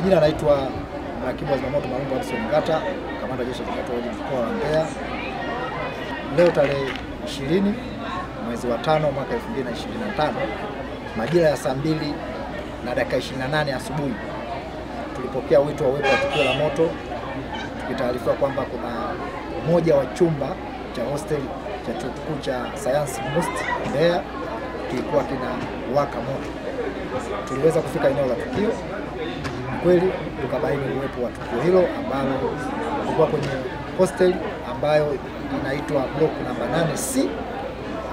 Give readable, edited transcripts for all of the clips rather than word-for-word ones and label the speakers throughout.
Speaker 1: Majina anaitwa Mrakibu wa Zimamoto Marumbo Hudson Ngata, kamanda jeshi la zimamoto mkoa wa Mbeya. Leo tarehe 20 mwezi wa 5 mwaka 2025 majira ya saa 2:28 asubuhi tulipokea wito wa uwepo wa tukio la moto, tukitaarifiwa kwamba kuna mmoja wa chumba cha hostel cha chuo kikuu cha sayansi MUST Mbeya kilikuwa kinawaka moto. Tuliweza kufika eneo la tukio, kweli tukabaini uwepo wa tukio hilo ambalo kulikuwa kwenye hostel ambayo inaitwa block namba 8C,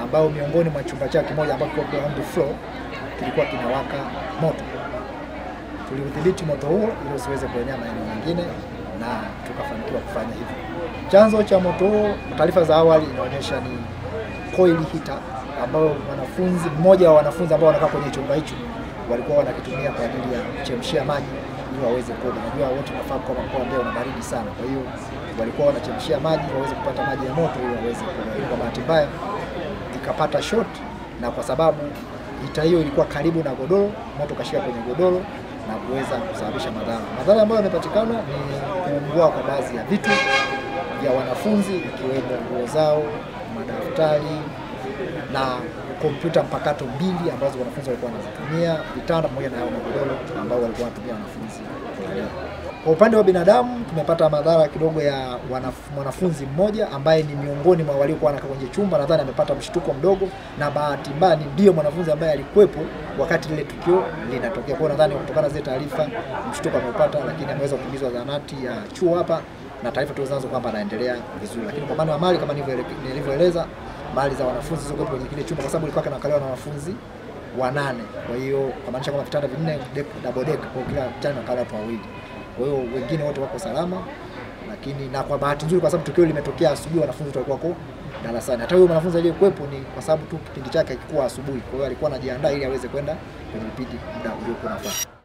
Speaker 1: ambao miongoni mwa chumba chake kimoja ambapo kwa ground floor kilikuwa kinawaka moto. Tulidhibiti moto huo ili usiweze kuenea maeneo mengine na tukafanikiwa kufanya hivyo. Chanzo cha moto huo, taarifa za awali inaonyesha ni coil heater ambao mmoja wa wanafunzi ambao wanakaa kwenye chumba hicho walikuwa wanakitumia kwa ajili ya kuchemshia maji ili waweze kuoga. Najua wote nafahamu kwamba mkoa wa Mbeya una baridi sana, kwa hiyo walikuwa wanachemshia maji waweze kupata maji ya moto ili waweze kuoga. Kwa bahati mbaya ikapata short, na kwa sababu hita hiyo ilikuwa karibu na godoro, moto kashika kwenye godoro na kuweza kusababisha madhara. Madhara ambayo yamepatikana ni kuungua kwa baadhi ya vitu vya wanafunzi ikiwemo nguo zao, madaftari na kompyuta mpakato 2 ambazo wanafunzi walikuwa wanazitumia, vitanda pamoja na magodoro ambao walikuwa wanatumia wanafunzi. Kwa upande wa binadamu tumepata madhara kidogo ya mwanafunzi mmoja ambaye ni miongoni mwa waliokuwa wanakaa kwenye chumba. Nadhani amepata mshtuko mdogo, na bahati mbaya ndio mwanafunzi ambaye alikuwepo wakati lile tukio linatokea. Kwa nadhani kutokana na zile taarifa mshtuko amepata, lakini ameweza kukimbizwa zahanati ya chuo hapa, na taarifa tulizonazo kwamba anaendelea vizuri. Lakini kwa maana ya mali, kama nilivyoeleza, mali za wanafunzi zilizokuwa kwenye kile chumba, kwa sababu ilikuwa kinakaliwa na wanafunzi 8. Kwa hiyo kwa maana kama vitanda 4 double deck, kwa kila kitanda kala watu 2. Kwa hiyo wengine wote wako salama, lakini na kwa bahati nzuri, kwa sababu tukio limetokea asubuhi, wanafunzi walikuwa wako darasani. Hata huyo mwanafunzi aliyekuepo ni kwa sababu tu kipindi chake kilikuwa asubuhi, kwa hiyo alikuwa anajiandaa ili aweze kwenda kwenye vipindi muda uliokuwa unafaa.